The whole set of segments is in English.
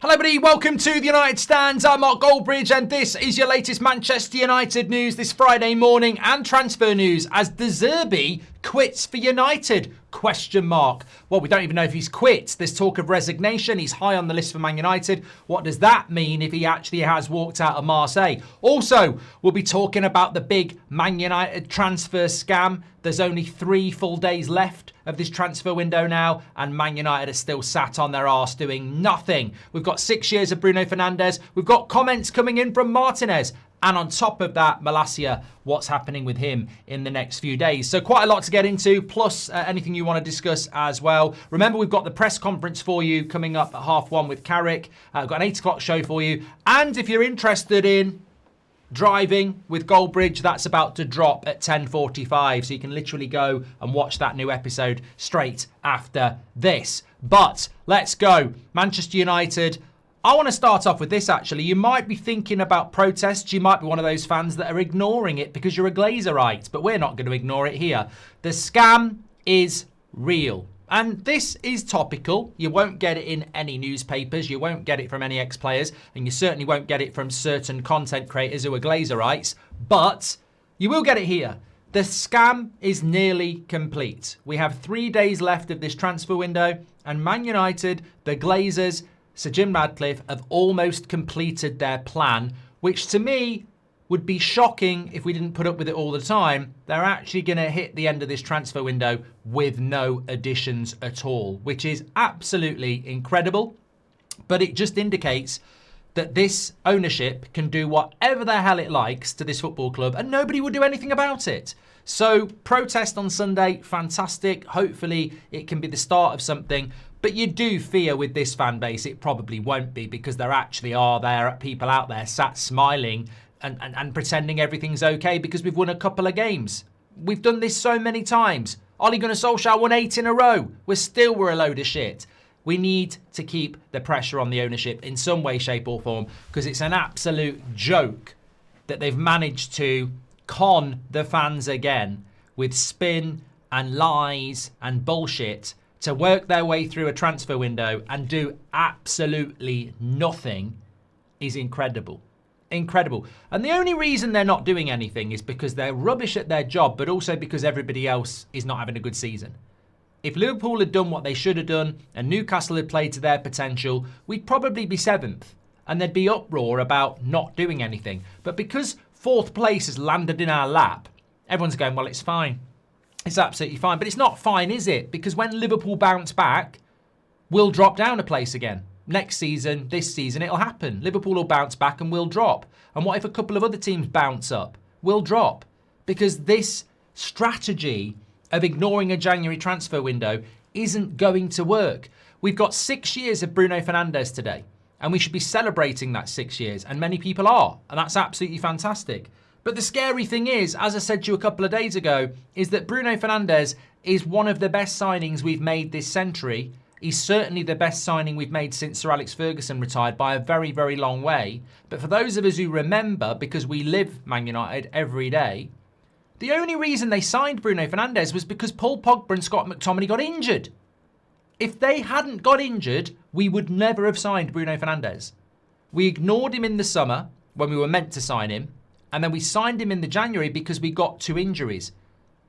Hello everybody, welcome to the United Stands. I'm Mark Goldbridge and this is your latest Manchester United news this Friday morning and transfer news as the Zerbi quits for United, ? Well, we don't even know if he's quit. There's talk of resignation. He's high on the list for Man United. What does that mean if he actually has walked out of Marseille? Also, we'll be talking about the big Man United transfer scam. There's only 3 full days left of this transfer window now, and Man United are still sat on their arse doing nothing. We've got 6 years of Bruno Fernandes. We've got comments coming in from Martinez. And on top of that, Malacia, what's happening with him in the next few days. So quite a lot to get into, plus anything you want to discuss as well. Remember, we've got the press conference for you coming up at 1:30 with Carrick. I've got an 8 o'clock show for you. And if you're interested in driving with Goldbridge, that's about to drop at 10:45. So you can literally go and watch that new episode straight after this. But let's go. Manchester United. I want to start off with this, actually. You might be thinking about protests. You might be one of those fans that are ignoring it because you're a Glazerite, but we're not going to ignore it here. The scam is real. And this is topical. You won't get it in any newspapers. You won't get it from any ex-players. And you certainly won't get it from certain content creators who are Glazerites. But you will get it here. The scam is nearly complete. We have 3 days left of this transfer window. And Man United, the Glazers, Sir Jim Ratcliffe have almost completed their plan, which to me would be shocking if we didn't put up with it all the time. They're actually going to hit the end of this transfer window with no additions at all, which is absolutely incredible. But it just indicates that this ownership can do whatever the hell it likes to this football club and nobody will do anything about it. So protest on Sunday, fantastic. Hopefully it can be the start of something. But you do fear with this fan base it probably won't be, because there actually are people out there sat smiling and pretending everything's okay because we've won a couple of games. We've done this so many times. Ole Gunnar Solskjaer won 8 in a row. We're a load of shit. We need to keep the pressure on the ownership in some way, shape or form, because it's an absolute joke that they've managed to con the fans again with spin and lies and bullshit to work their way through a transfer window and do absolutely nothing is incredible. Incredible. And the only reason they're not doing anything is because they're rubbish at their job, but also because everybody else is not having a good season. If Liverpool had done what they should have done and Newcastle had played to their potential, we'd probably be 7th. And there'd be uproar about not doing anything. But because 4th place has landed in our lap, everyone's going, well, it's fine. It's absolutely fine. But it's not fine, is it? Because when Liverpool bounce back, we'll drop down a place again. Next season, this season, it'll happen. Liverpool will bounce back and we'll drop. And what if a couple of other teams bounce up? We'll drop. Because this strategy of ignoring a January transfer window isn't going to work. We've got 6 years of Bruno Fernandes today. And we should be celebrating that 6 years. And many people are. And that's absolutely fantastic. But the scary thing is, as I said to you a couple of days ago, is that Bruno Fernandes is one of the best signings we've made this century. He's certainly the best signing we've made since Sir Alex Ferguson retired by a very, very long way. But for those of us who remember, because we live Man United every day, the only reason they signed Bruno Fernandes was because Paul Pogba and Scott McTominay got injured. If they hadn't got injured, we would never have signed Bruno Fernandes. We ignored him in the summer when we were meant to sign him. And then we signed him in the January because we got 2 injuries.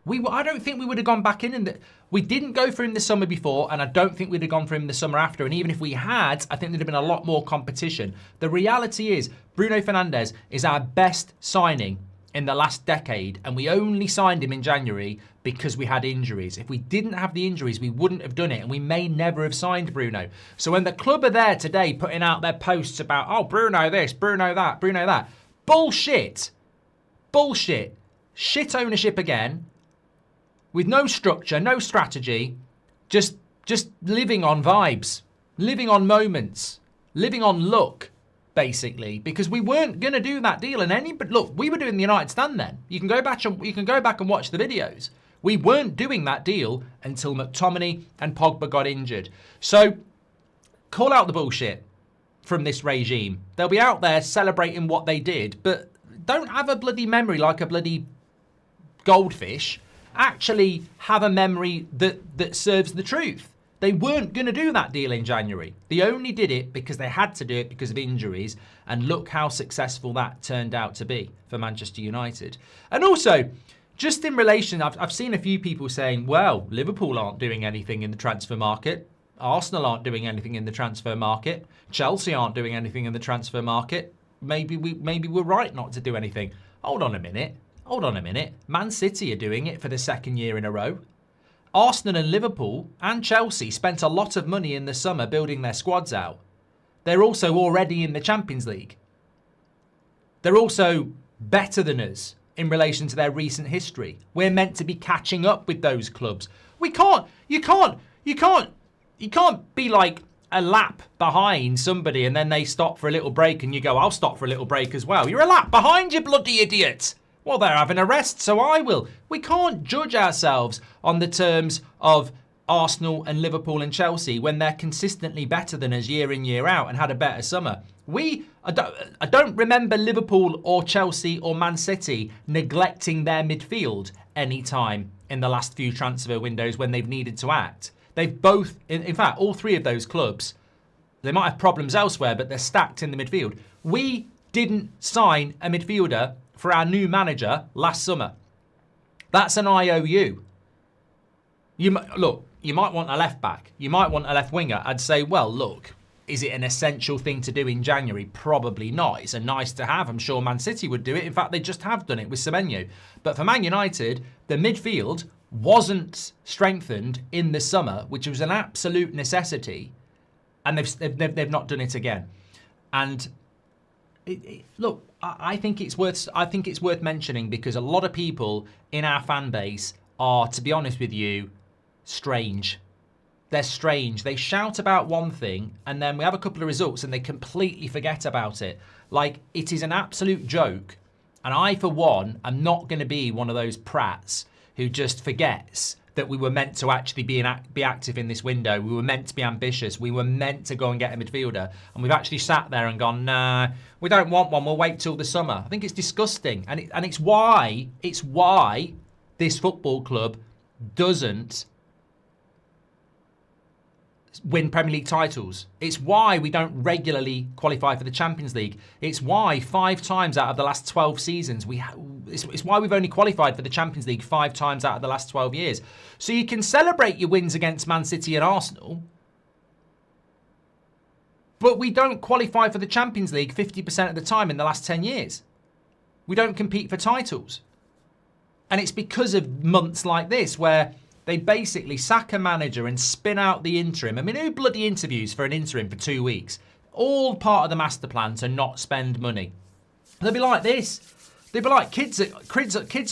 I don't think we would have gone back in. We didn't go for him the summer before, and I don't think we'd have gone for him the summer after. And even if we had, I think there'd have been a lot more competition. The reality is, Bruno Fernandes is our best signing in the last decade, and we only signed him in January because we had injuries. If we didn't have the injuries, we wouldn't have done it, and we may never have signed Bruno. So when the club are there today putting out their posts about, oh, Bruno this, Bruno that, Bruno that, bullshit. Bullshit. Shit ownership again. With no structure, no strategy. Just living on vibes. Living on moments. Living on luck, basically. Because we weren't going to do that deal. But look, we were doing the United Stand then. You can go back and watch the videos. We weren't doing that deal until McTominay and Pogba got injured. So, call out the bullshit from this regime. They'll be out there celebrating what they did, but don't have a bloody memory like a bloody goldfish. Actually have a memory that serves the truth. They weren't going to do that deal in January. They only did it because they had to do it because of injuries. And look how successful that turned out to be for Manchester United. And also, just in relation, I've seen a few people saying, well, Liverpool aren't doing anything in the transfer market. Arsenal aren't doing anything in the transfer market. Chelsea aren't doing anything in the transfer market. Maybe we're right not to do anything. Hold on a minute. Man City are doing it for the second year in a row. Arsenal and Liverpool and Chelsea spent a lot of money in the summer building their squads out. They're also already in the Champions League. They're also better than us in relation to their recent history. We're meant to be catching up with those clubs. You can't be like a lap behind somebody and then they stop for a little break and you go, I'll stop for a little break as well. You're a lap behind, you bloody idiot. Well, they're having a rest, so I will. We can't judge ourselves on the terms of Arsenal and Liverpool and Chelsea when they're consistently better than us year in, year out and had a better summer. I don't remember Liverpool or Chelsea or Man City neglecting their midfield any time in the last few transfer windows when they've needed to act. They've both, in fact, all three of those clubs, they might have problems elsewhere, but they're stacked in the midfield. We didn't sign a midfielder for our new manager last summer. That's an IOU. You might want a left back. You might want a left winger. I'd say, well, look, is it an essential thing to do in January? Probably not. It's a nice to have. I'm sure Man City would do it. In fact, they just have done it with Semenyo. But for Man United, the midfield wasn't strengthened in the summer, which was an absolute necessity, and they've not done it again. And look, I think it's worth mentioning because a lot of people in our fan base are, to be honest with you, strange. They're strange. They shout about one thing and then we have a couple of results and they completely forget about it. Like, it is an absolute joke. And I, for one, am not going to be one of those prats who just forgets that we were meant to actually be active in this window. We were meant to be ambitious. We were meant to go and get a midfielder. And we've actually sat there and gone, nah, we don't want one. We'll wait till the summer. I think it's disgusting. And it's why this football club doesn't win Premier League titles. It's why we don't regularly qualify for the Champions League. It's why 5 times out of the last 12 seasons, it's why we've only qualified for the Champions League 5 times out of the last 12 years. So you can celebrate your wins against Man City and Arsenal, but we don't qualify for the Champions League 50% of the time in the last 10 years. We don't compete for titles. And it's because of months like this where they basically sack a manager and spin out the interim. I mean, who bloody interviews for an interim for 2 weeks? All part of the master plan to not spend money. They'll be like this. They'll be like kids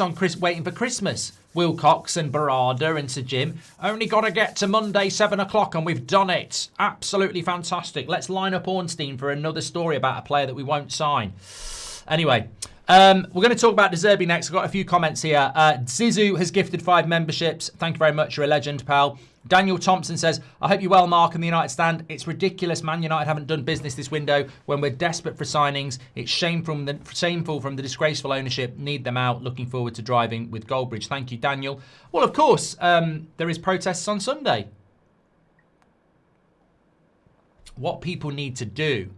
on waiting for Christmas. Wilcox and Barada and Sir Jim. Only got to get to Monday, 7 o'clock and we've done it. Absolutely fantastic. Let's line up Ornstein for another story about a player that we won't sign. Anyway, we're going to talk about Zerbi next. I've got a few comments here. Zizou has gifted 5 memberships. Thank you very much. You're a legend, pal. Daniel Thompson says, I hope you're well, Mark, and the United stand. It's ridiculous. Man United haven't done business this window when we're desperate for signings. It's shameful from the disgraceful ownership. Need them out. Looking forward to driving with Goldbridge. Thank you, Daniel. Well, of course, there is protests on Sunday. What people need to do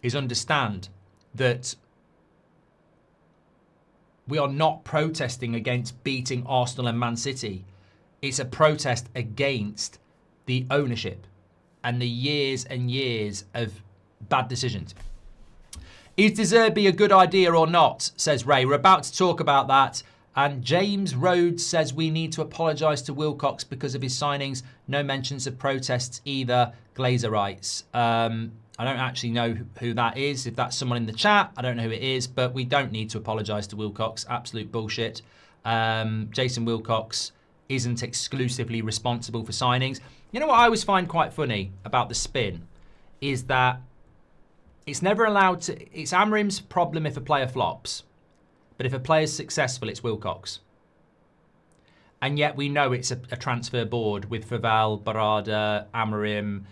is understand that we are not protesting against beating Arsenal and Man City. It's a protest against the ownership and the years and years of bad decisions. Is De Zerbi a good idea or not, says Ray. We're about to talk about that. And James Rhodes says we need to apologise to Wilcox because of his signings. No mentions of protests either, Glazer writes. I don't actually know who that is. If that's someone in the chat, I don't know who it is, but we don't need to apologise to Wilcox. Absolute bullshit. Jason Wilcox isn't exclusively responsible for signings. You know what I always find quite funny about the spin is that it's never allowed to... It's Amorim's problem if a player flops, but if a player's successful, it's Wilcox. And yet we know it's a transfer board with Faval, Barada, Amorim,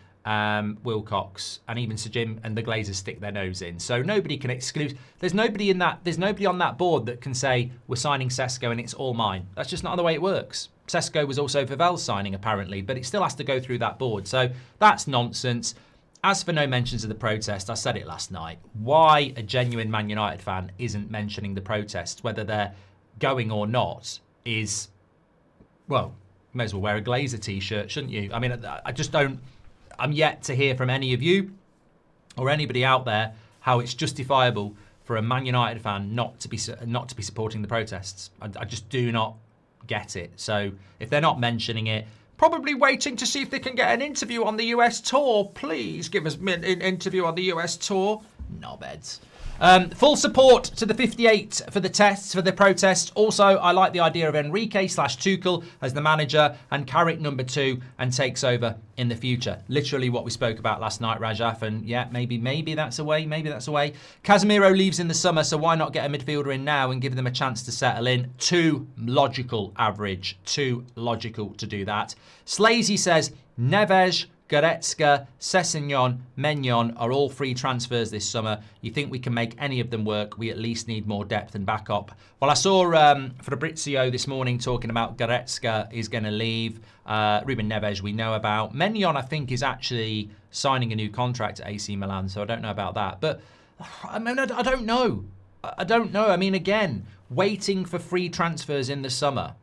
Wilcox, and even Sir Jim and the Glazers stick their nose in. So nobody can exclude. There's nobody on that board that can say we're signing Sesko and it's all mine. That's just not the way it works. Sesko was also Vivel's signing apparently, but it still has to go through that board. So that's nonsense. As for no mentions of the protest, I said it last night. Why a genuine Man United fan isn't mentioning the protest, whether they're going or not, is, well, you may as well wear a Glazer t-shirt, shouldn't you? I mean, I just don't. I'm yet to hear from any of you or anybody out there how it's justifiable for a Man United fan not to be supporting the protests. I just do not get it. So if they're not mentioning it, probably waiting to see if they can get an interview on the US tour. Please give us an interview on the US tour. Knobheads. Full support to the 58 for the protest. Also, I like the idea of Enrique/Tuchel as the manager and Carrick number 2 and takes over in the future. Literally what we spoke about last night, Rajaf. And yeah, maybe that's a way. Maybe that's a way. Casemiro leaves in the summer, so why not get a midfielder in now and give them a chance to settle in? Too logical, average. Too logical to do that. Slazy says Neves, Goretzka, Sessegnon, Maignan are all free transfers this summer. You think we can make any of them work? We at least need more depth and backup. Well, I saw Fabrizio this morning talking about Goretzka is going to leave. Ruben Neves we know about. Maignan, I think, is actually signing a new contract at AC Milan, so I don't know about that. But, I mean, I don't know. I don't know. I mean, again, waiting for free transfers in the summer.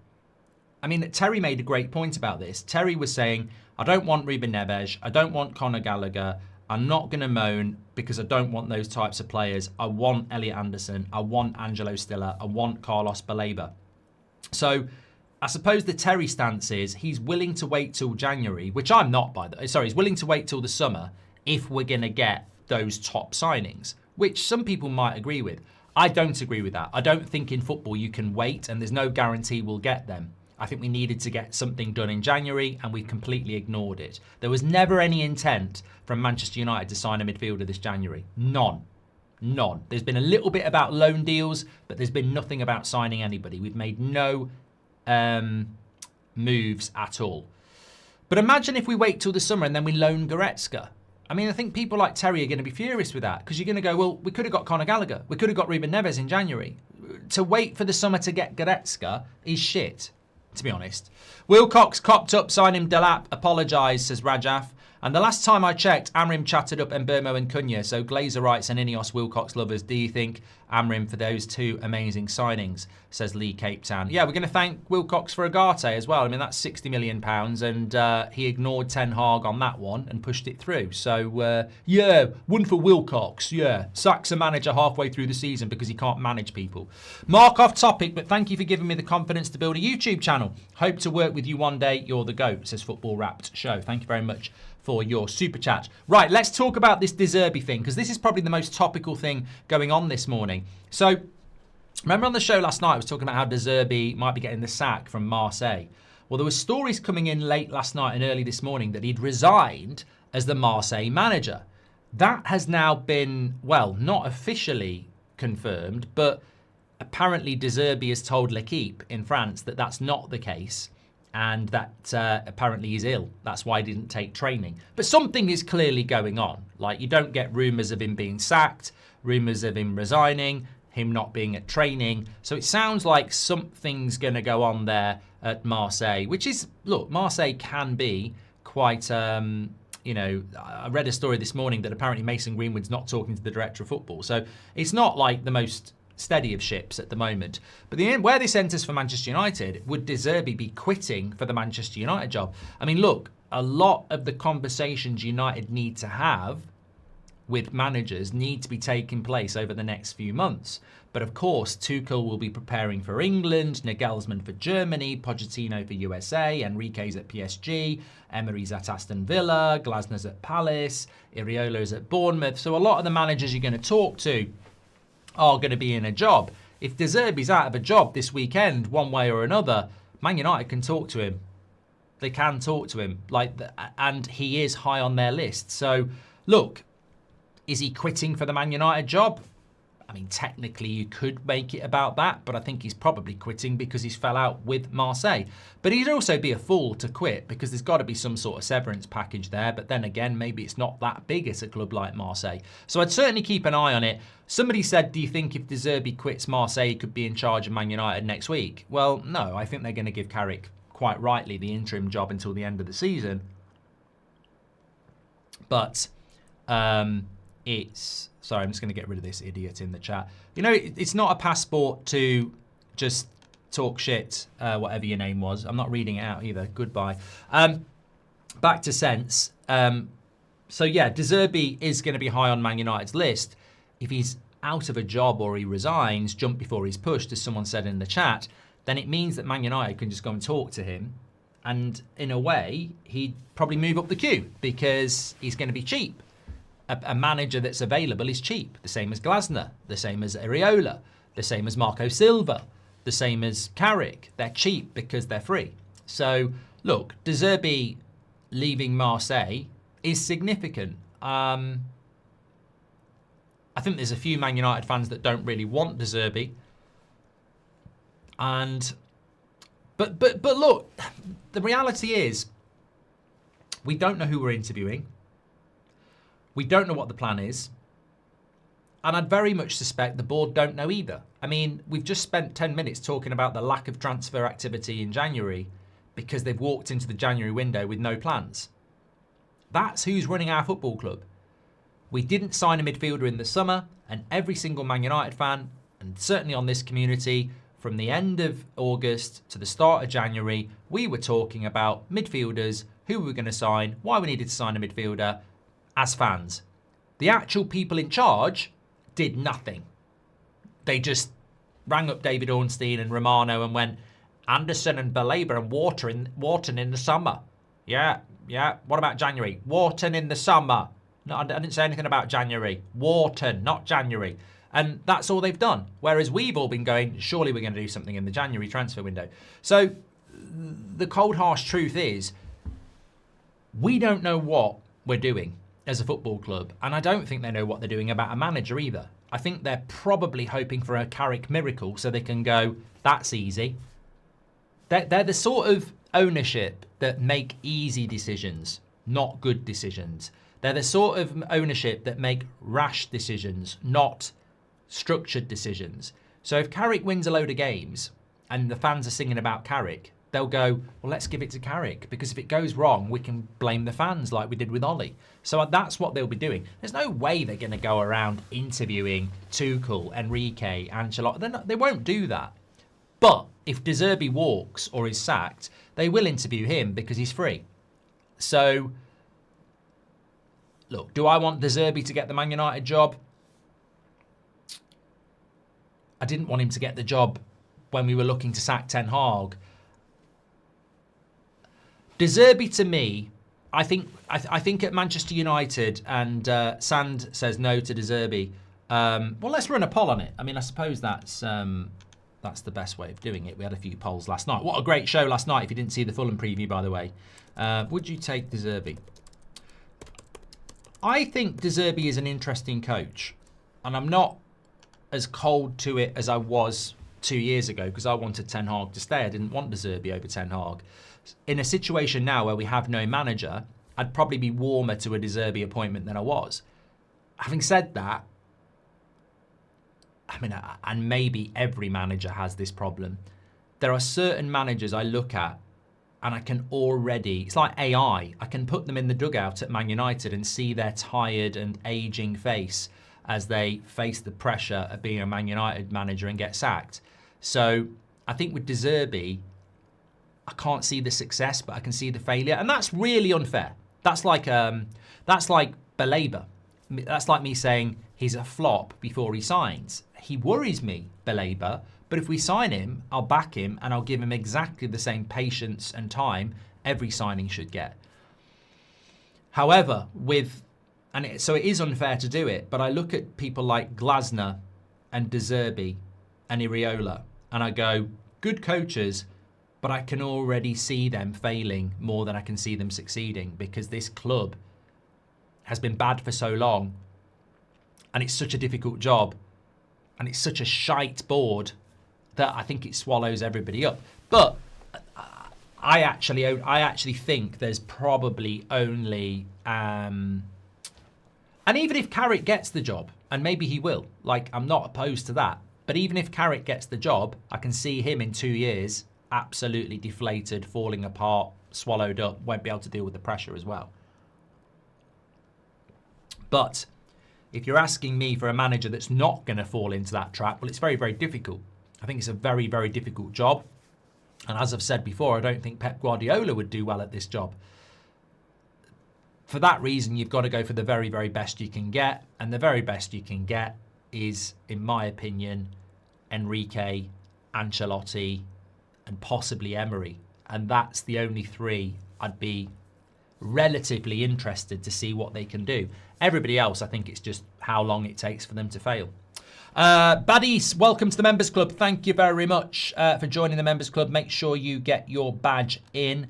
I mean, Terry made a great point about this. Terry was saying, I don't want Ruben Neves. I don't want Conor Gallagher. I'm not going to moan because I don't want those types of players. I want Elliot Anderson. I want Angelo Stiller. I want Carlos Baleba. So I suppose the Terry stance is he's willing to wait till January, which I'm not, by the way. Sorry, he's willing to wait till the summer if we're going to get those top signings, which some people might agree with. I don't agree with that. I don't think in football you can wait and there's no guarantee we'll get them. I think we needed to get something done in January and we completely ignored it. There was never any intent from Manchester United to sign a midfielder this January. None. There's been a little bit about loan deals, but there's been nothing about signing anybody. We've made no moves at all. But imagine if we wait till the summer and then we loan Goretzka. I mean, I think people like Terry are going to be furious with that because you're going to go, well, we could have got Conor Gallagher. We could have got Ruben Neves in January. To wait for the summer to get Goretzka is shit, to be honest. Wilcox copped up, signed him Delap, apologised, says Rajaf. And the last time I checked, Amorim chatted up Mbeumo and Cunha. So Glazer writes and Ineos Wilcox lovers, do you think Amorim for those two amazing signings, says Lee Cape Town. Yeah, we're going to thank Wilcox for Agate as well. I mean, that's £60 million and he ignored Ten Hag on that one and pushed it through. So, yeah, one for Wilcox, yeah. Sacks a manager halfway through the season because he can't manage people. Mark off topic, but thank you for giving me the confidence to build a YouTube channel. Hope to work with you one day. You're the GOAT, says Football Wrapped Show. Thank you very much for your super chat. Right, let's talk about this De Zerbi thing because this is probably the most topical thing going on this morning. So, remember on the show last night I was talking about how De Zerbi might be getting the sack from Marseille. Well, there were stories coming in late last night and early this morning that he'd resigned as the Marseille manager. That has now been, well, not officially confirmed, but apparently De Zerbi has told L'Equipe in France that that's not the case. And that apparently he's ill. That's why he didn't take training. But something is clearly going on. Like, you don't get rumours of him being sacked, rumours of him resigning, him not being at training. So it sounds like something's going to go on there at Marseille, which is, look, Marseille can be quite, you know, I read a story this morning that apparently Mason Greenwood's not talking to the director of football. So it's not like the most steady of ships at the moment. But where this enters for Manchester United, would De Zerbi be quitting for the Manchester United job? I mean, look, a lot of the conversations United need to have with managers need to be taking place over the next few months. But of course, Tuchel will be preparing for England, Nagelsmann for Germany, Pochettino for USA, Enrique's at PSG, Emery's at Aston Villa, Glasner's at Palace, Iriola's at Bournemouth. So a lot of the managers you're going to talk to are going to be in a job. If De Zerbi's out of a job this weekend, one way or another, Man United can talk to him. They can talk to him, and he is high on their list. So, look, is he quitting for the Man United job? I mean, technically you could make it about that, but I think he's probably quitting because he's fell out with Marseille. But he'd also be a fool to quit because there's got to be some sort of severance package there. But then again, maybe it's not that big at a club like Marseille. So I'd certainly keep an eye on it. Somebody said, do you think if De Zerbi quits Marseille, he could be in charge of Man United next week? Well, no, I think they're going to give Carrick, quite rightly, the interim job until the end of the season. But it's... Sorry, I'm just going to get rid of this idiot in the chat. You know, it's not a passport to just talk shit, whatever your name was. I'm not reading it out either. Goodbye. Back to sense. So, yeah, De Zerbi is going to be high on Man United's list. If he's out of a job or he resigns, jump before he's pushed, as someone said in the chat, then it means that Man United can just go and talk to him. And in a way, he'd probably move up the queue because he's going to be cheap. A manager that's available is cheap. The same as Glasner, the same as Areola, the same as Marco Silva, the same as Carrick. They're cheap because they're free. So, look, De Zerbi leaving Marseille is significant. I think there's a few Man United fans that don't really want De Zerbi. But look, the reality is we don't know who we're interviewing. We don't know what the plan is. And I'd very much suspect the board don't know either. I mean, we've just spent 10 minutes talking about the lack of transfer activity in January because they've walked into the January window with no plans. That's who's running our football club. We didn't sign a midfielder in the summer, and every single Man United fan, and certainly on this community, from the end of August to the start of January, we were talking about midfielders, who we were going to sign, why we needed to sign a midfielder, as fans. The actual people in charge did nothing. They just rang up David Ornstein and Romano and went, Anderson and Baleba and Wharton in the summer. Yeah. What about January? Wharton in the summer. No, I didn't say anything about January. Wharton, not January. And that's all they've done. Whereas we've all been going, surely we're going to do something in the January transfer window. So the cold, harsh truth is, we don't know what we're doing as a football club. And I don't think they know what they're doing about a manager either. I think they're probably hoping for a Carrick miracle so they can go, that's easy. They're the sort of ownership that make easy decisions, not good decisions. They're the sort of ownership that make rash decisions, not structured decisions. So if Carrick wins a load of games and the fans are singing about Carrick, they'll go, well, let's give it to Carrick, because if it goes wrong, we can blame the fans like we did with Ollie. So that's what they'll be doing. There's no way they're going to go around interviewing Tuchel, Enrique, Ancelotti. They won't do that. But if De Zerbi walks or is sacked, they will interview him because he's free. So, look, do I want De Zerbi to get the Man United job? I didn't want him to get the job when we were looking to sack Ten Hag. De Zerbi, to me, I think at Manchester United, and Sand says no to De Zerbi. Well, let's run a poll on it. I mean, I suppose that's the best way of doing it. We had a few polls last night. What a great show last night, if you didn't see the Fulham preview, by the way. Would you take De Zerbi? I think De Zerbi is an interesting coach. And I'm not as cold to it as I was 2 years ago, because I wanted Ten Hag to stay. I didn't want De Zerbi over Ten Hag. In a situation now where we have no manager, I'd probably be warmer to a De Zerbi appointment than I was. Having said that, I mean, and maybe every manager has this problem. There are certain managers I look at and I can already, it's like AI, I can put them in the dugout at Man United and see their tired and aging face as they face the pressure of being a Man United manager and get sacked. So I think with De Zerbi, I can't see the success, but I can see the failure. And that's really unfair. That's like Baleba. That's like me saying he's a flop before he signs. He worries me, Baleba, but if we sign him, I'll back him and I'll give him exactly the same patience and time every signing should get. However, so it is unfair to do it, but I look at people like Glasner and De Zerbi and Areola, and I go, good coaches, but I can already see them failing more than I can see them succeeding, because this club has been bad for so long and it's such a difficult job and it's such a shite board that I think it swallows everybody up. But I actually think there's probably only, and even if Carrick gets the job, and maybe he will, like, I'm not opposed to that, but even if Carrick gets the job, I can see him in 2 years absolutely deflated, falling apart, swallowed up, won't be able to deal with the pressure as well. But if you're asking me for a manager that's not going to fall into that trap, well, it's very, very difficult. I think it's a very, very difficult job. And as I've said before, I don't think Pep Guardiola would do well at this job. For that reason, you've got to go for the very, very best you can get. And the very best you can get is, in my opinion, Enrique, Ancelotti, and possibly Emery. And that's the only three I'd be relatively interested to see what they can do. Everybody else, I think it's just how long it takes for them to fail. Baddies, welcome to the Members Club. Thank you very much for joining the Members Club. Make sure you get your badge in.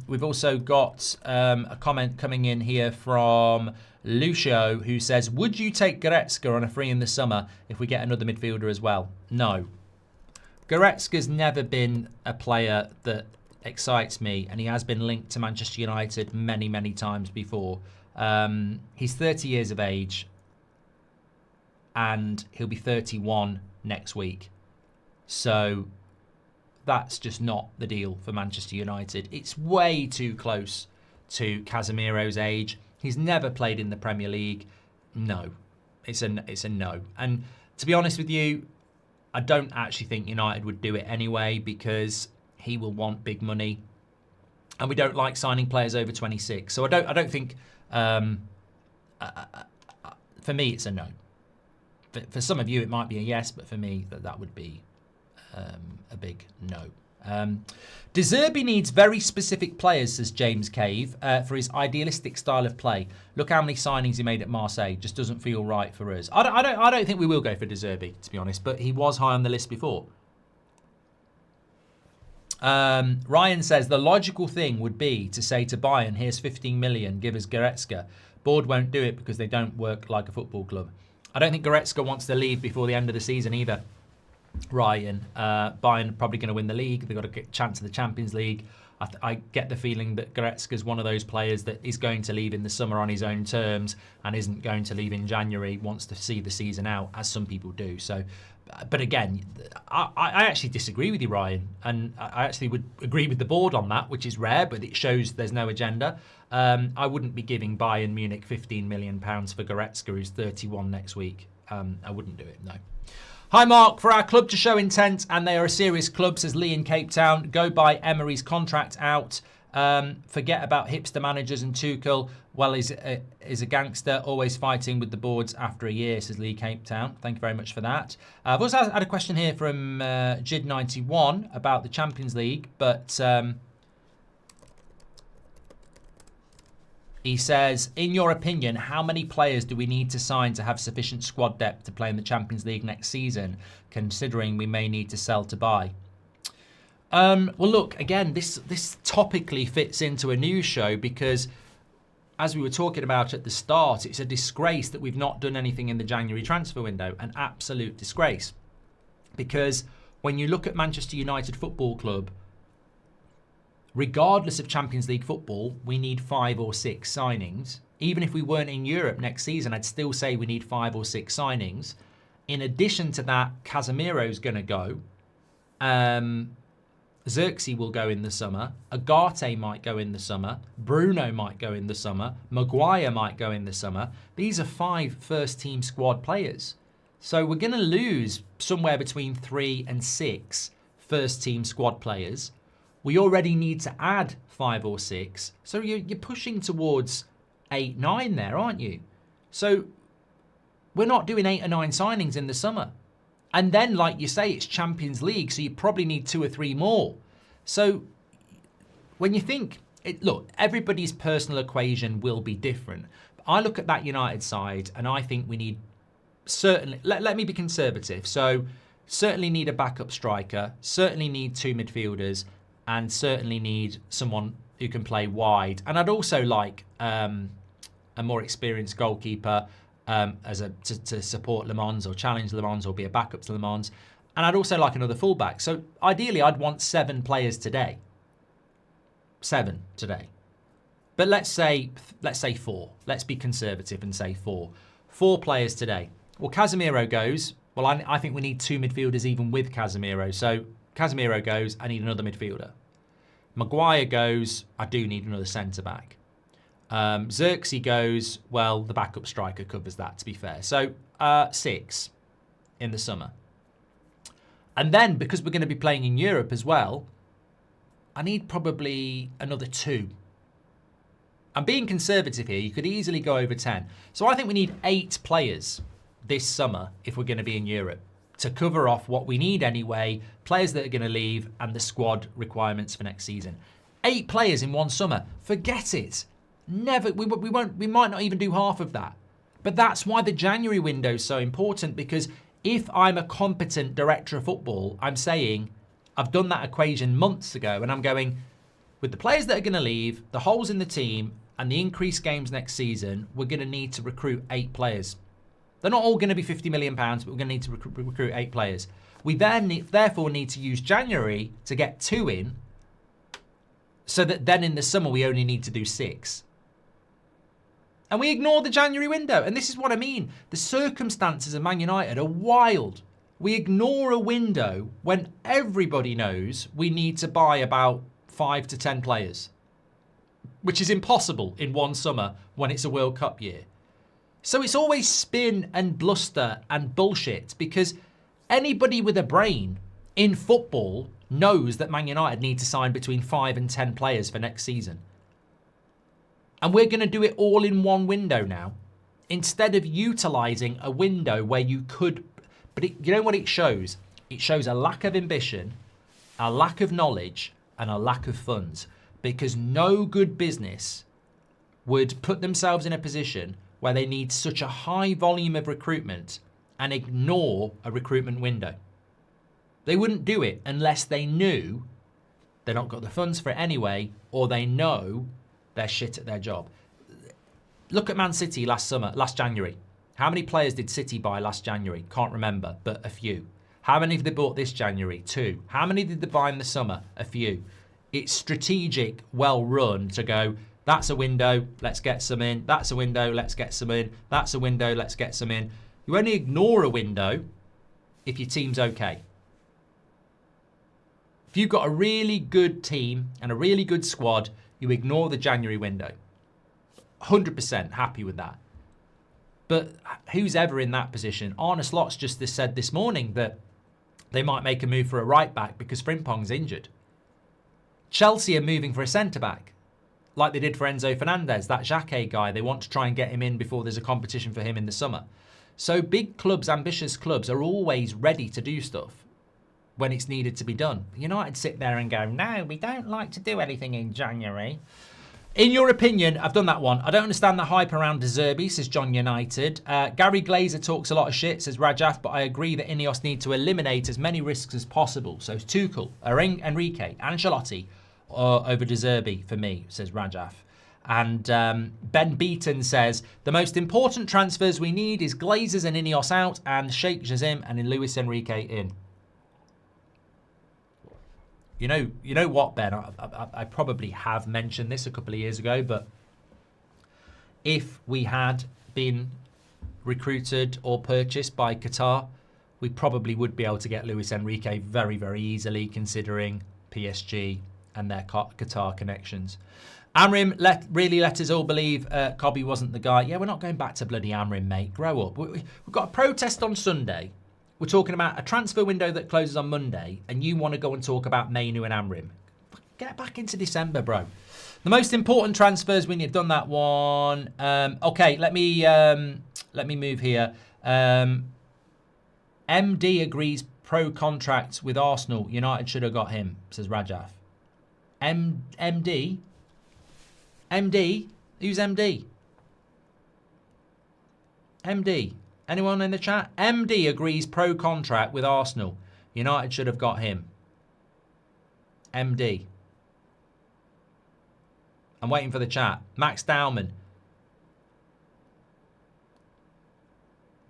We've also got a comment coming in here from Lucio, who says, would you take Goretzka on a free in the summer if we get another midfielder as well? No. Goretzka's never been a player that excites me, and he has been linked to Manchester United many, many times before. He's 30 years of age, and he'll be 31 next week. So that's just not the deal for Manchester United. It's way too close to Casemiro's age. He's never played in the Premier League. No, it's a no. And to be honest with you, I don't actually think United would do it anyway, because he will want big money, and we don't like signing players over 26. So I don't think. For me, it's a no. For some of you, it might be a yes, but for me, that would be a big no. De Zerbi needs very specific players, says James Cave, for his idealistic style of play. Look how many signings he made at Marseille. Just doesn't feel right for us. I don't think we will go for De Zerbi, to be honest, but he was high on the list before. Ryan says the logical thing would be to say to Bayern, here's 15 million, give us Goretzka. Board won't do it because they don't work like a football club. I don't think Goretzka wants to leave before the end of the season either, Ryan. Bayern are probably going to win the league. They've got a chance of the Champions League. I get the feeling that Goretzka is one of those players that is going to leave in the summer on his own terms and isn't going to leave in January, wants to see the season out, as some people do. So, but again, I actually disagree with you, Ryan, and I actually would agree with the board on that, which is rare, but it shows there's no agenda. I wouldn't be giving Bayern Munich £15 million for Goretzka, who's 31 next week. I wouldn't do it, no. Hi, Mark. For our club to show intent, and they are a serious club, says Lee in Cape Town, go buy Emery's contract out. Forget about hipster managers and Tuchel. Well, is a gangster, always fighting with the boards after a year, says Lee Cape Town. Thank you very much for that. I've also had a question here from Jid91 about the Champions League, but he says, in your opinion, how many players do we need to sign to have sufficient squad depth to play in the Champions League next season, considering we may need to sell to buy? Well, look, again, this topically fits into a news show because, as we were talking about at the start, it's a disgrace that we've not done anything in the January transfer window. An absolute disgrace. Because when you look at Manchester United Football Club, regardless of Champions League football, we need 5 or 6 signings. Even if we weren't in Europe next season, I'd still say we need 5 or 6 signings. In addition to that, Casemiro's going to go. Xerxes will go in the summer. Agate might go in the summer. Bruno might go in the summer. Maguire might go in the summer. These are 5 first-team squad players. So we're going to lose somewhere between 3 and 6 first-team squad players. We already need to add 5 or 6. So you're pushing towards 8, 9 there, aren't you? So we're not doing 8 or 9 signings in the summer. And then, like you say, it's Champions League, so you probably need 2 or 3 more. So when you think, look, everybody's personal equation will be different. I look at that United side and I think we need, certainly, let me be conservative. So certainly need a backup striker, certainly need 2 midfielders, and certainly need someone who can play wide. And I'd also like a more experienced goalkeeper to support Le Mans or challenge Le Mans or be a backup to Le Mans. And I'd also like another fullback. So ideally, I'd want 7 players today. 7 today. But let's say 4. Let's be conservative and say 4. 4 players today. Well, Casemiro goes. Well, I think we need 2 midfielders even with Casemiro. So Casemiro goes. I need another midfielder. Maguire goes. I do need another centre-back. Xerxes goes. Well, the backup striker covers that, to be fair. So 6 in the summer. And then, because we're going to be playing in Europe as well, I need probably another 2. I'm being conservative here. You could easily go over 10. So I think we need 8 players this summer if we're going to be in Europe to cover off what we need anyway, players that are going to leave, and the squad requirements for next season. 8 players in one summer. Forget it. Never. We won't. We might not even do half of that. But that's why the January window is so important, because if I'm a competent director of football, I'm saying I've done that equation months ago, and I'm going, with the players that are going to leave, the holes in the team, and the increased games next season, we're going to need to recruit 8 players. They're not all going to be £50 million, but we're going to need to recruit 8 players. We therefore need to use January to get 2 in, so that then in the summer we only need to do 6. And we ignore the January window. And this is what I mean. The circumstances of Man United are wild. We ignore a window when everybody knows we need to buy about 5 to 10 players, which is impossible in one summer when it's a World Cup year. So it's always spin and bluster and bullshit, because anybody with a brain in football knows that Man United need to sign between 5 and 10 players for next season. And we're going to do it all in one window now, instead of utilising a window where you could. But you know what it shows? It shows a lack of ambition, a lack of knowledge, and a lack of funds. Because no good business would put themselves in a position where they need such a high volume of recruitment and ignore a recruitment window. They wouldn't do it unless they knew they've not got the funds for it anyway, or they know they're shit at their job. Look at Man City last January. How many players did City buy last January? Can't remember, but a few. How many have they bought this January? 2. How many did they buy in the summer? A few. It's strategic, well run to go, that's a window, let's get some in. That's a window, let's get some in. That's a window, let's get some in. You only ignore a window if your team's okay. If you've got a really good team and a really good squad, you ignore the January window. 100% happy with that. But who's ever in that position? Arne Slot's just said this morning that they might make a move for a right back because Frimpong's injured. Chelsea are moving for a centre-back, like they did for Enzo Fernandez, that Xhaka guy. They want to try and get him in before there's a competition for him in the summer. So big clubs, ambitious clubs, are always ready to do stuff when it's needed to be done. United sit there and go, no, we don't like to do anything in January. In your opinion, I've done that one. I don't understand the hype around Zerbi, says John United. Gary Glazer talks a lot of shit, says Rajaf, but I agree that Ineos need to eliminate as many risks as possible. So Tuchel, Enrique, Ancelotti over Zerbi for me, says Rajaf. And Ben Beaton says, the most important transfers we need is Glazers and Ineos out and Sheikh Jazim and Luis Enrique in. You know what, Ben? I probably have mentioned this a couple of years ago, but if we had been recruited or purchased by Qatar, we probably would be able to get Luis Enrique very, very easily, considering PSG and their Qatar connections. Amorim really let us all believe Cobby wasn't the guy. Yeah, we're not going back to bloody Amorim, mate. Grow up. We've got a protest on Sunday. We're talking about a transfer window that closes on Monday, and you want to go and talk about Mainoo and Amorim. Get back into December, bro. The most important transfers, we have done that one. Okay, let me move here. MD agrees pro contract with Arsenal. United should have got him, says Rajaf. MD? MD? Who's MD? MD. Anyone in the chat? MD agrees pro contract with Arsenal. United should have got him. MD. I'm waiting for the chat. Max Dowman.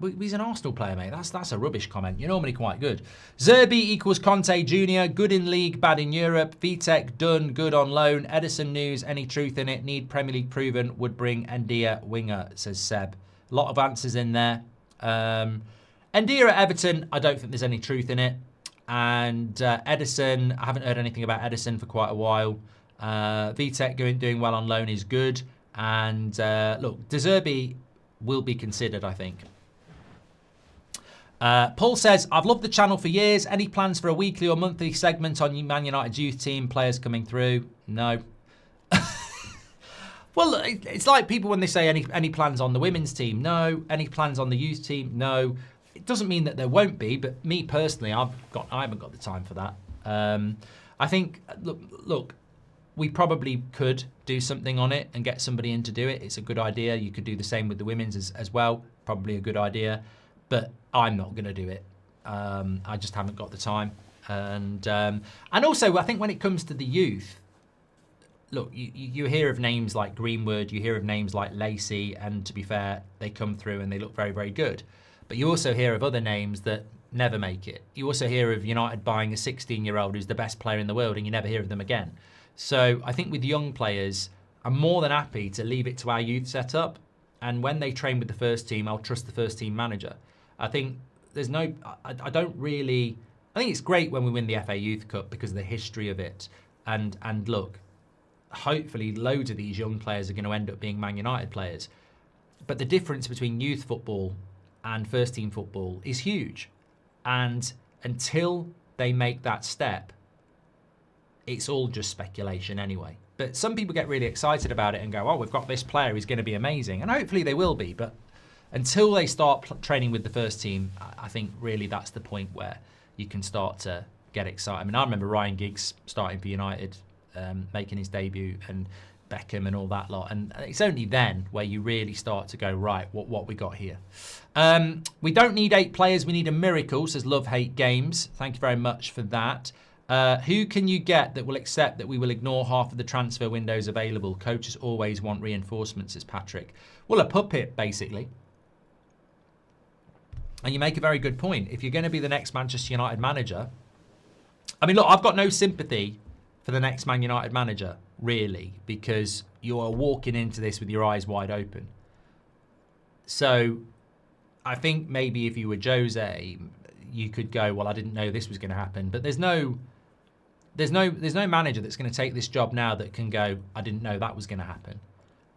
He's an Arsenal player, mate. That's a rubbish comment. You're normally quite good. Zerbi equals Conte Jr. Good in league, bad in Europe. Vitek, done, good on loan. Edison news, any truth in it? Need Premier League proven. Would bring Ndia winger, says Seb. A lot of answers in there. Ndia at Everton, I don't think there's any truth in it. And Edison, I haven't heard anything about Edison for quite a while. Vitek doing well on loan is good. And look, De Zerbi will be considered, I think. Paul says, I've loved the channel for years. Any plans for a weekly or monthly segment on Man United's youth team, players coming through? No. Well, it's like people when they say any plans on the women's team? No. Any plans on the youth team? No. It doesn't mean that there won't be, but me personally, I haven't got the time for that. I think, look, we probably could do something on it and get somebody in to do it. It's a good idea. You could do the same with the women's as well. Probably a good idea. But I'm not going to do it. I just haven't got the time. And also, I think when it comes to the youth, look, you hear of names like Greenwood, you hear of names like Lacey, and to be fair, they come through and they look very, very good. But you also hear of other names that never make it. You also hear of United buying a 16-year-old who's the best player in the world, and you never hear of them again. So I think with young players, I'm more than happy to leave it to our youth setup. And when they train with the first team, I'll trust the first team manager. I think there's no, I don't really, I think it's great when we win the FA Youth Cup because of the history of it. And look, hopefully loads of these young players are going to end up being Man United players. But the difference between youth football and first team football is huge. And until they make that step, it's all just speculation anyway. But some people get really excited about it and go, oh, we've got this player, he's going to be amazing. And hopefully they will be. But until they start training with the first team, I think really that's the point where you can start to get excited. I mean, I remember Ryan Giggs starting for United, making his debut, and Beckham and all that lot. And it's only then where you really start to go, right, what we got here. We don't need 8 players, we need a miracle, says Love Hate Games. Thank you very much for that. Who can you get that will accept that we will ignore half of the transfer windows available? Coaches always want reinforcements, says Patrick. Well, a puppet, basically. And you make a very good point. If you're going to be the next Manchester United manager, I mean, look, I've got no sympathy for the next Man United manager, really, because you are walking into this with your eyes wide open. So I think maybe if you were Jose, you could go, well, I didn't know this was going to happen. But there's no manager that's going to take this job now that can go, I didn't know that was going to happen.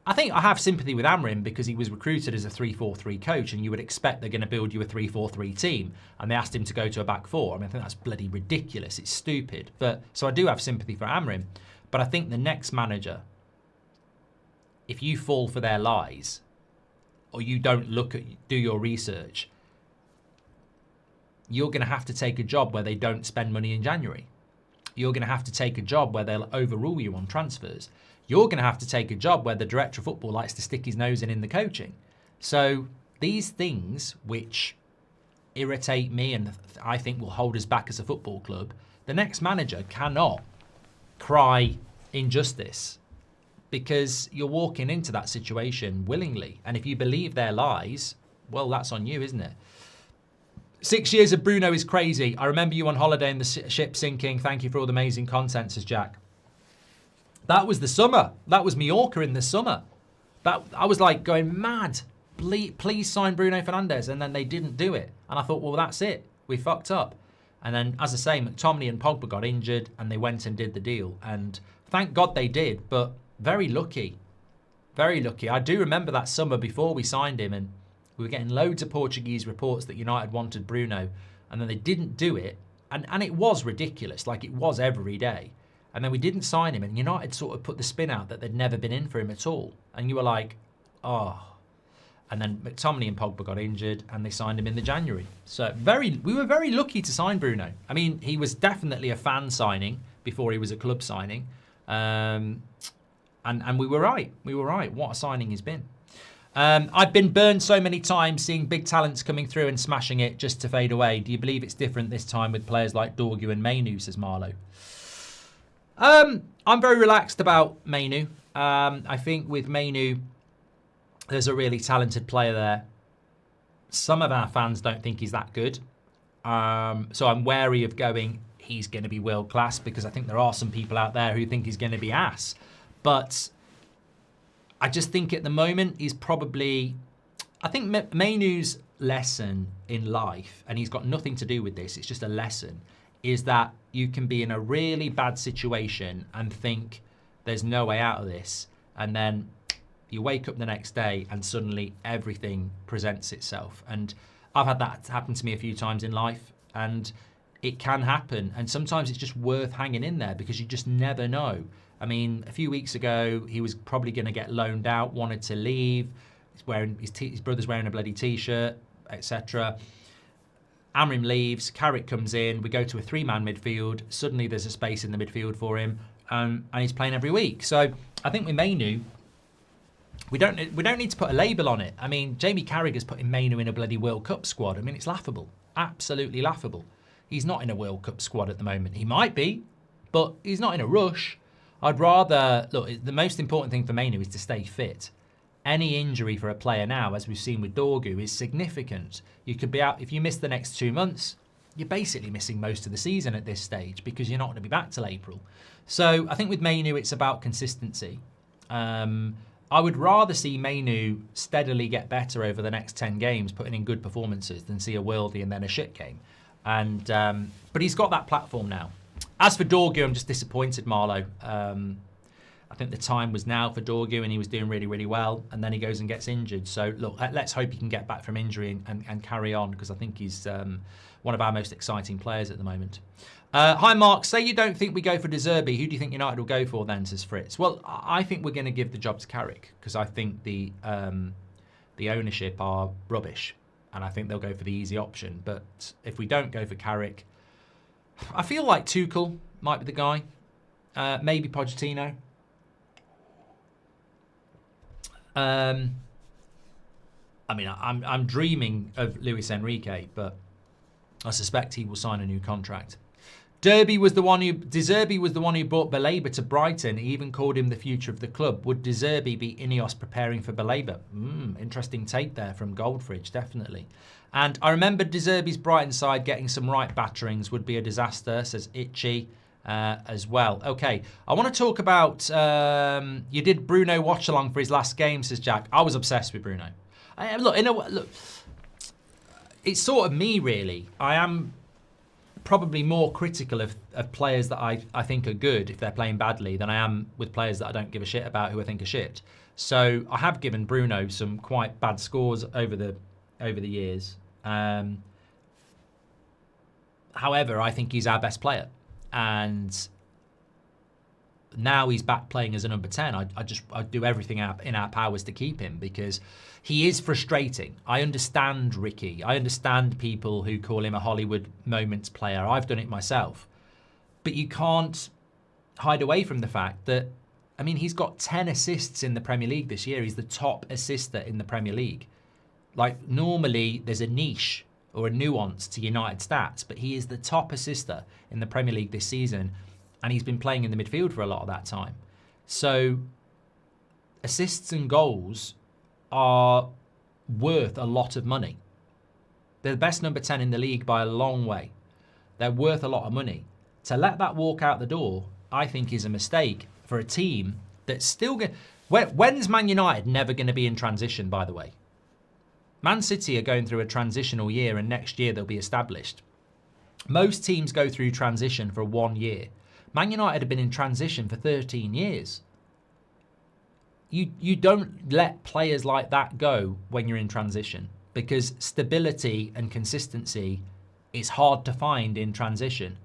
I think I have sympathy with Amorim because he was recruited as a 3-4-3 coach, and you would expect they're going to build you a 3-4-3 team, and they asked him to go to a back four. I mean, I think that's bloody ridiculous. It's stupid. So I do have sympathy for Amorim. But I think the next manager, if you fall for their lies, or you don't do your research, you're going to have to take a job where they don't spend money in January. You're going to have to take a job where they'll overrule you on transfers. You're going to have to take a job where the director of football likes to stick his nose in the coaching. So these things which irritate me and I think will hold us back as a football club, the next manager cannot cry injustice because you're walking into that situation willingly. And if you believe their lies, well, that's on you, isn't it? 6 years of Bruno is crazy. I remember you on holiday and the ship sinking. Thank you for all the amazing content, says Jack. That was the summer. That was Mallorca in the summer. I was like going mad. Please sign Bruno Fernandes. And then they didn't do it. And I thought, well, that's it. We fucked up. And then, as I say, McTominay and Pogba got injured and they went and did the deal. And thank God they did, but very lucky. Very lucky. I do remember that summer before we signed him and we were getting loads of Portuguese reports that United wanted Bruno. And then they didn't do it. And it was ridiculous, like it was every day. And then we didn't sign him, and United sort of put the spin out that they'd never been in for him at all. And you were like, oh. And then McTominay and Pogba got injured, and they signed him in the January. So we were very lucky to sign Bruno. I mean, he was definitely a fan signing before he was a club signing. And we were right. We were right. What a signing he's been. I've been burned so many times seeing big talents coming through and smashing it just to fade away. Do you believe it's different this time with players like Dorgu and Mainoo, says Marlow? I'm very relaxed about Mainoo. I think with Mainoo, there's a really talented player there. Some of our fans don't think he's that good. So I'm wary of going, he's going to be world class, because I think there are some people out there who think he's going to be ass. But I just think at the moment he's probably... I think Mainoo's lesson in life, and he's got nothing to do with this, it's just a lesson, is that you can be in a really bad situation and think there's no way out of this. And then you wake up the next day and suddenly everything presents itself. And I've had that happen to me a few times in life, and it can happen. And sometimes it's just worth hanging in there because you just never know. I mean, a few weeks ago, he was probably going to get loaned out, wanted to leave. He's wearing his brother's wearing a bloody T-shirt, etc. Amorim leaves, Carrick comes in, we go to a 3-man midfield. Suddenly there's a space in the midfield for him, and he's playing every week. So I think with Mainoo, we don't need to put a label on it. I mean, Jamie Carragher is putting Mainoo in a bloody World Cup squad. I mean, it's laughable, absolutely laughable. He's not in a World Cup squad at the moment. He might be, but he's not in a rush. I'd rather, look, the most important thing for Mainoo is to stay fit. Any injury for a player now, as we've seen with Dorgu, is significant. You could be out, if you miss the next 2 months, you're basically missing most of the season at this stage because you're not going to be back till April. So I think with Mainoo, it's about consistency. I would rather see Mainoo steadily get better over the next 10 games, putting in good performances, than see a worldie and then a shit game. And but he's got that platform now. As for Dorgu, I'm just disappointed, Marlo. I think the time was now for Dorgu, and he was doing really, really well, and then he goes and gets injured. So, look, let's hope he can get back from injury and carry on, because I think he's one of our most exciting players at the moment. Hi, Mark. Say you don't think we go for Zerbi. Who do you think United will go for then, says Fritz? Well, I think we're going to give the job to Carrick, because I think the ownership are rubbish, and I think they'll go for the easy option. But if we don't go for Carrick, I feel like Tuchel might be the guy. Maybe Pochettino. I mean, I'm dreaming of Luis Enrique, but I suspect he will sign a new contract. De Zerbi was the one who brought Baleba to Brighton. He even called him the future of the club. Would De Zerbi be Ineos preparing for Baleba? Interesting take there from Goldbridge, definitely. And I remember De Zerbi's Brighton side getting some right batterings would be a disaster, says Itchy. As well. Okay, I want to talk about, you did Bruno watch along for his last game, says Jack. I was obsessed with Bruno. Look, it's sort of me, really. I am probably more critical of players that I think are good if they're playing badly than I am with players that I don't give a shit about who I think are shit. So I have given Bruno some quite bad scores over the years. However, I think he's our best player. And now he's back playing as a number 10. I'd do everything in our powers to keep him, because he is frustrating. I understand Ricky. I understand people who call him a Hollywood moments player. I've done it myself. But you can't hide away from the fact that, I mean, he's got 10 assists in the Premier League this year. He's the top assister in the Premier League. Like, normally there's a niche or a nuance to United stats, but he is the top assister in the Premier League this season, and he's been playing in the midfield for a lot of that time. So assists and goals are worth a lot of money. They're the best number 10 in the league by a long way. They're worth a lot of money. To let that walk out the door, I think, is a mistake for a team that's still going... When's Man United never going to be in transition, by the way? Man City are going through a transitional year, and next year they'll be established. Most teams go through transition for 1 year. Man United have been in transition for 13 years. You don't let players like that go when you're in transition, because stability and consistency is hard to find in transition.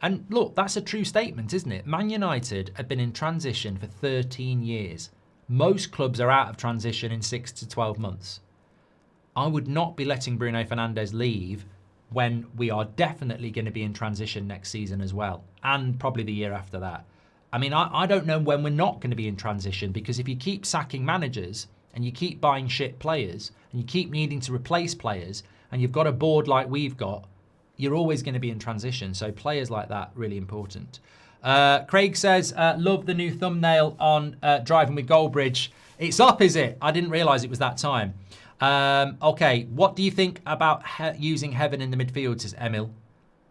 And look, that's a true statement, isn't it? Man United have been in transition for 13 years. Most clubs are out of transition in 6 to 12 months. I would not be letting Bruno Fernandes leave when we are definitely going to be in transition next season as well, and probably the year after that. I mean, I don't know when we're not going to be in transition, because if you keep sacking managers and you keep buying shit players and you keep needing to replace players and you've got a board like we've got, you're always going to be in transition. So players like that, really important. Craig says, love the new thumbnail on Driving with Goldbridge. It's up, is it? I didn't realise it was that time. Okay, what do you think about using Heaven in the midfield, says Emil.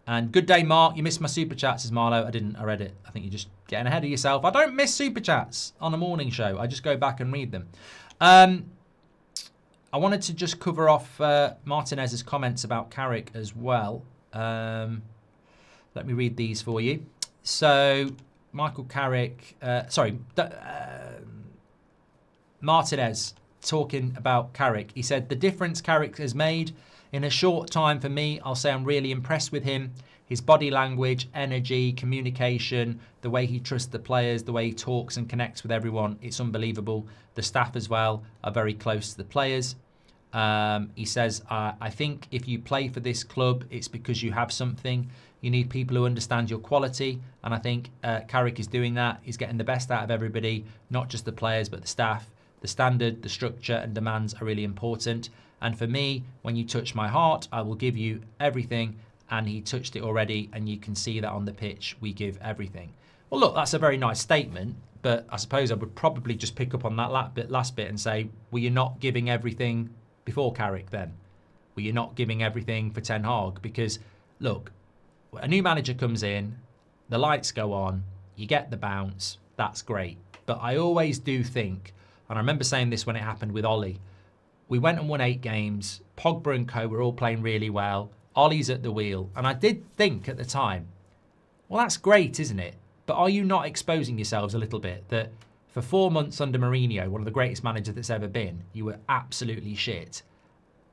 And good day, Mark. You missed my super chats, says Marlo. I didn't. I read it. I think you're just getting ahead of yourself. I don't miss super chats on a morning show. I just go back and read them. I wanted to just cover off Martinez's comments about Carrick as well. Let me read these for you. So, Michael Carrick, Martinez talking about Carrick. He said, the difference Carrick has made in a short time for me, I'll say I'm really impressed with him. His body language, energy, communication, the way he trusts the players, the way he talks and connects with everyone, it's unbelievable. The staff as well are very close to the players. He says, I think if you play for this club, it's because you have something. You need people who understand your quality. And I think Carrick is doing that. He's getting the best out of everybody, not just the players, but the staff. The standard, the structure and demands are really important. And for me, when you touch my heart, I will give you everything. And he touched it already. And you can see that on the pitch, we give everything. Well, look, that's a very nice statement. But I suppose I would probably just pick up on that last bit and say, were you not giving everything before Carrick then? Were you not giving everything for Ten Hag? Because, look, a new manager comes in, the lights go on, you get the bounce, that's great. But I always do think, and I remember saying this when it happened with Ollie, we went and won 8 games, Pogba and co were all playing really well, Ollie's at the wheel, and I did think at the time, well, that's great, isn't it? But are you not exposing yourselves a little bit that for 4 months under Mourinho, one of the greatest managers that's ever been, you were absolutely shit.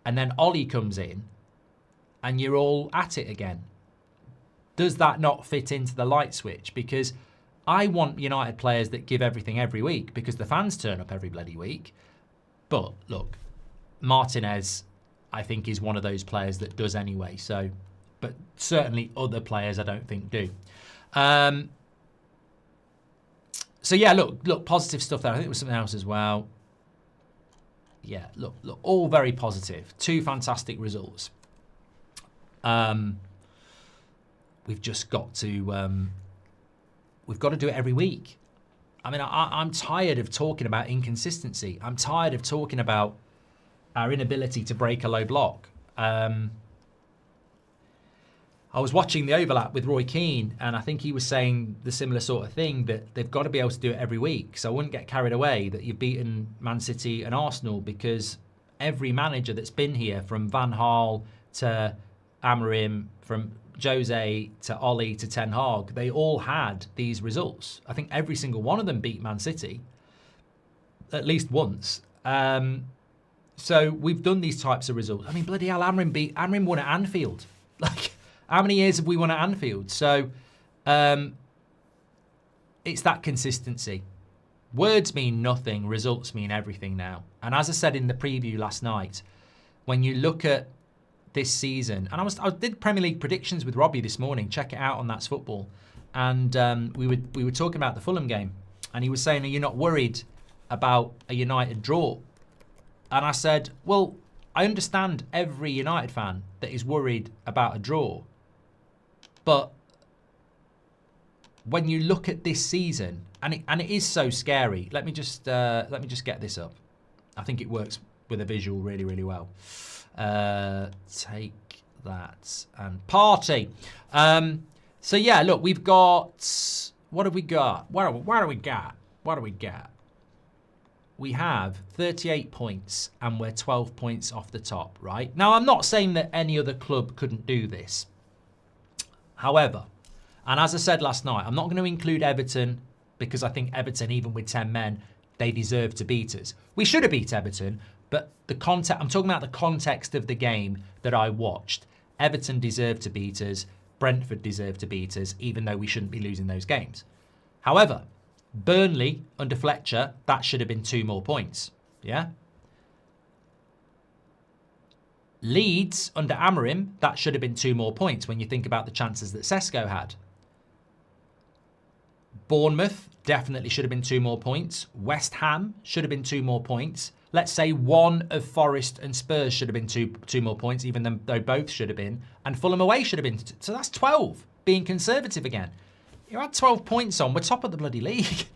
And then Ollie comes in and you're all at it again. Does that not fit into the light switch? Because I want United players that give everything every week because the fans turn up every bloody week. But look, Martinez, I think, is one of those players that does anyway. So, but certainly other players I don't think do. So yeah, look, positive stuff there. I think there was something else as well. Yeah, look, all very positive. 2 fantastic results. We've just got to, we've got to do it every week. I mean, I'm tired of talking about inconsistency. I'm tired of talking about our inability to break a low block. I was watching the overlap with Roy Keane, and I think he was saying the similar sort of thing, that they've got to be able to do it every week. So I wouldn't get carried away that you've beaten Man City and Arsenal, because every manager that's been here, from Van Gaal to Amorim, from Jose to Ollie to Ten Hag, they all had these results. I think every single one of them beat Man City at least once. So we've done these types of results. I mean, bloody hell, Amorim won at Anfield. Like, how many years have we won at Anfield? So it's that consistency. Words mean nothing. Results mean everything now. And as I said in the preview last night, when you look at this season, and I did Premier League predictions with Robbie this morning. Check it out on That's Football. And we were talking about the Fulham game. And he was saying, are you not worried about a United draw? And I said, well, I understand every United fan that is worried about a draw. But when you look at this season, and it is so scary. Let me just get this up. I think it works with a visual really, really well. Take that and party. So yeah, look, we've got, what have we got? What do we got? We have 38 points and we're 12 points off the top, right? Now, I'm not saying that any other club couldn't do this. However, and as I said last night, I'm not going to include Everton, because I think Everton, even with 10 men, they deserve to beat us. We should have beat Everton, but I'm talking about the context of the game that I watched. Everton deserved to beat us. Brentford deserved to beat us, even though we shouldn't be losing those games. However, Burnley under Fletcher, that should have been 2 more points. Yeah. Leeds under Amorim, that should have been 2 more points when you think about the chances that Sesko had. Bournemouth definitely should have been 2 more points. West Ham should have been 2 more points. Let's say one of Forest and Spurs should have been two more points, even though both should have been. And Fulham away should have been. So that's 12, being conservative again. You had 12 points on. We're top of the bloody league.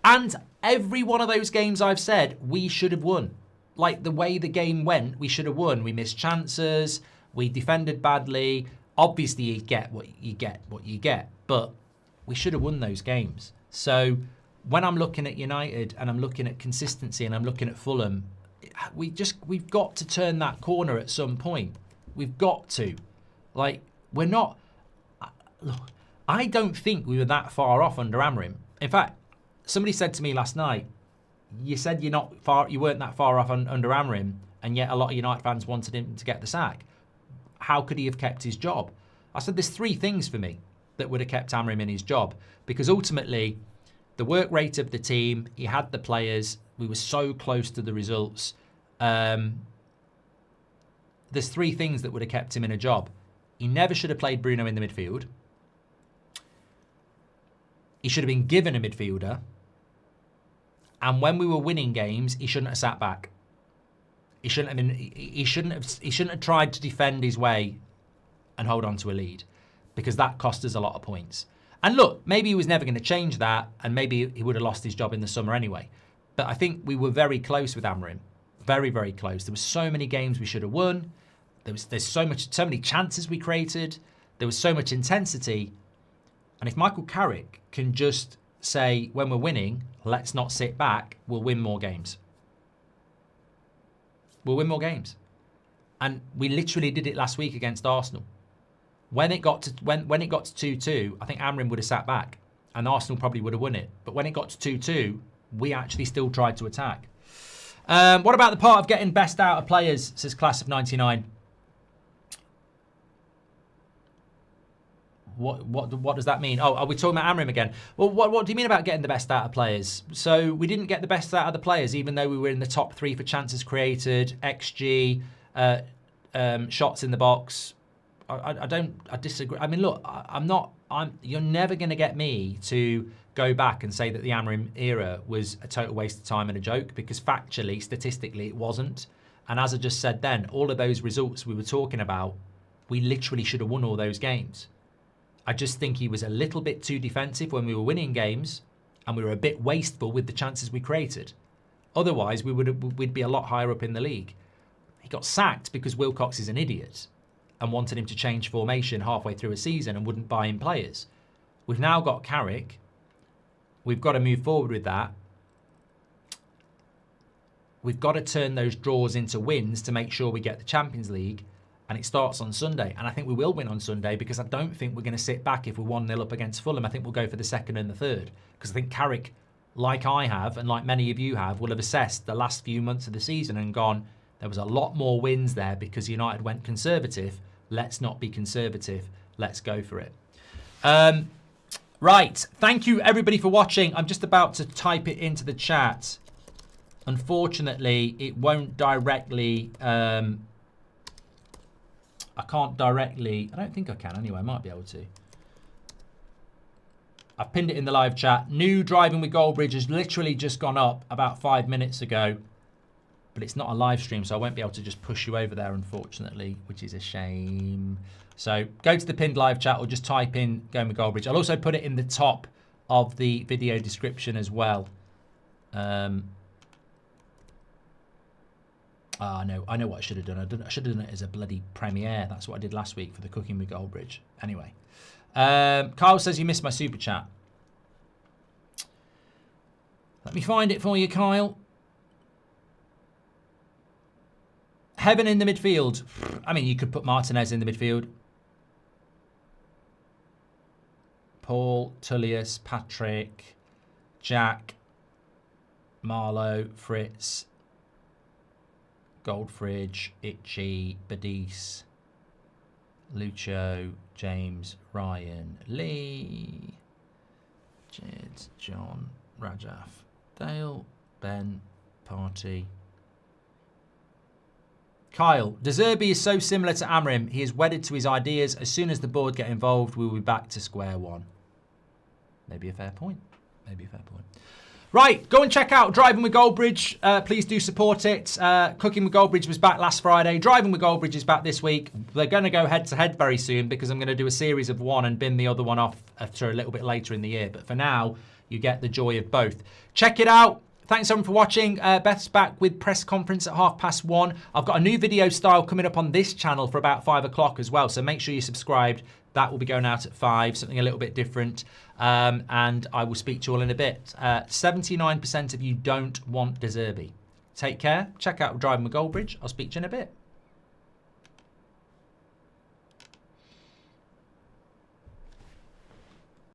And every one of those games I've said, we should have won. like the way the game went, we should have won. We missed chances. We defended badly. Obviously, you get what you get. But we should have won those games. So when I'm looking at United and I'm looking at consistency and I'm looking at Fulham, we've got to turn that corner at some point. We've got to. Like, we're not... Look, I don't think we were that far off under Amorim. In fact, somebody said to me last night, you said you weren't that far off under Amorim, and yet a lot of United fans wanted him to get the sack. How could he have kept his job? I said there's 3 things for me that would have kept Amorim in his job, because ultimately the work rate of the team, he had the players, we were so close to the results. There's 3 things that would have kept him in a job. He never should have played Bruno in the midfield. He should have been given a midfielder. And when we were winning games, he shouldn't have sat back. He shouldn't have tried to defend his way and hold on to a lead, because that cost us a lot of points. And look, maybe he was never going to change that, and maybe he would have lost his job in the summer anyway. But I think we were very close with Amorim. Very, very close. There were so many games we should have won. There's so many chances we created. There was so much intensity. And if Michael Carrick can just say, when we're winning, let's not sit back, we'll win more games. We'll win more games. And we literally did it last week against Arsenal. When it got to 2-2, I think Amorim would have sat back and Arsenal probably would have won it. But when it got to 2-2, we actually still tried to attack. What about the part of getting best out of players, says Class of 99. What does that mean? Oh, are we talking about Amorim again? Well, what do you mean about getting the best out of players? So we didn't get the best out of the players, even though we were in the top 3 for chances created, XG, shots in the box. I disagree. I mean, look, you're never going to get me to go back and say that the Amorim era was a total waste of time and a joke, because factually, statistically, it wasn't. And as I just said then, all of those results we were talking about, we literally should have won all those games. I just think he was a little bit too defensive when we were winning games, and we were a bit wasteful with the chances we created. Otherwise, we'd be a lot higher up in the league. He got sacked because Wilcox is an idiot and wanted him to change formation halfway through a season and wouldn't buy in players. We've now got Carrick. We've got to move forward with that. We've got to turn those draws into wins to make sure we get the Champions League. And it starts on Sunday. And I think we will win on Sunday, because I don't think we're going to sit back if we're 1-0 up against Fulham. I think we'll go for the 2nd and the 3rd. Because I think Carrick, like I have, and like many of you have, will have assessed the last few months of the season and gone, there was a lot more wins there because United went conservative. Let's not be conservative. Let's go for it. Right. Thank you, everybody, for watching. I'm just about to type it into the chat. Unfortunately, it won't directly... I can't directly... I don't think I can anyway. I might be able to. I've pinned it in the live chat. New Driving with Goldbridge has literally just gone up about 5 minutes ago. But it's not a live stream, so I won't be able to just push you over there, unfortunately, which is a shame. So go to the pinned live chat or just type in Going with Goldbridge. I'll also put it in the top of the video description as well. No, I know what I should have done. I should have done it as a bloody premiere. That's what I did last week for the Cooking with Goldbridge. Anyway. Kyle says you missed my super chat. Let me find it for you, Kyle. Heaven in the midfield. I mean, you could put Martinez in the midfield. Paul, Tullius, Patrick, Jack, Marlowe, Fritz, Goldbridge, Itchy, Badis, Lucho, James, Ryan, Lee, Jed, John, Rajaf, Dale, Ben, Party. Kyle, De Zerbi is so similar to Amorim. He is wedded to his ideas. As soon as the board get involved, we will be back to square one. Maybe a fair point. Maybe a fair point. Right, go and check out Driving with Goldbridge. Please do support it. Cooking with Goldbridge was back last Friday. Driving with Goldbridge is back this week. They're going to go head-to-head very soon because I'm going to do a series of one and bin the other one off after a little bit later in the year. But for now, you get the joy of both. Check it out. Thanks everyone for watching. Beth's back with press conference at 1:30. I've got a new video style coming up on this channel for about 5 o'clock as well. So make sure you're subscribed. That will be going out at 5, something a little bit different. And I will speak to you all in a bit. 79% of you don't want De Zerbi. Take care. Check out Driving with Goldbridge. I'll speak to you in a bit.